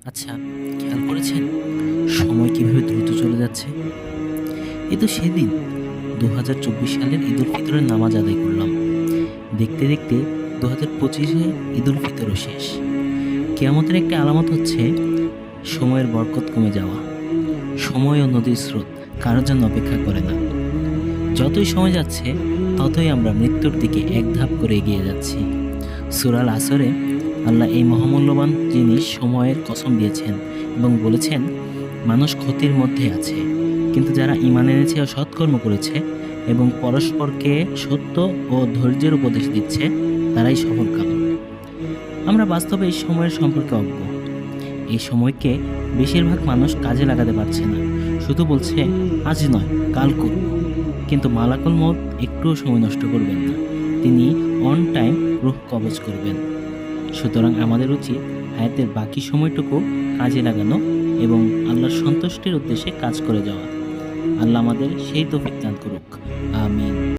আচ্ছা, খেয়াল করেছেন সময় কিভাবে দ্রুত চলে যাচ্ছে? এই তো সেদিন ২০২৪ সালের ঈদুল ফিতরের নামাজ আদায় করলাম। দেখতে দেখতে ২০২৫-এ ঈদুল ফিতরও শেষ। কিয়ামতের একটা আলামত হচ্ছে সময়ের বরকত কমে যাওয়া। সময় ও নদীর স্রোত কারোর জন্য অপেক্ষা করে না। যতই সময় যাচ্ছে ততই আমরা মৃত্যুর দিকে এক ধাপ করে এগিয়ে যাচ্ছি। সূরা আল আসরে আল্লাহ এই মহামূল্যবান জিনিস সময়ের কসম দিয়েছেন এবং বলেছেন, মানুষ ক্ষতির মধ্যে আছে, কিন্তু যারা ঈমান এনেছে ও সৎকর্ম করেছে এবং পরস্পরকে সত্য ও ধৈর্যের উপদেশ দিচ্ছে তারাই সফলকাম। আমরা বাস্তবে এই সময়ের সম্পর্কে অজ্ঞ। এই সময়কে বেশিরভাগ মানুষ কাজে লাগাতে পারছে না, শুধু বলছে আজ নয় কাল করব। কিন্তু মালাকুল মউত একটুও সময় নষ্ট করবেন না, তিনি অন টাইম রূহ কবজ করবেন। সুতরাং আমাদের উচিত হায়াতের বাকি সময়টুকু কাজে লাগানো এবং আল্লাহর সন্তুষ্টির উদ্দেশ্যে কাজ করে যাওয়া। আল্লাহ আমাদের সেই তৌফিক দান করুক। আমিন।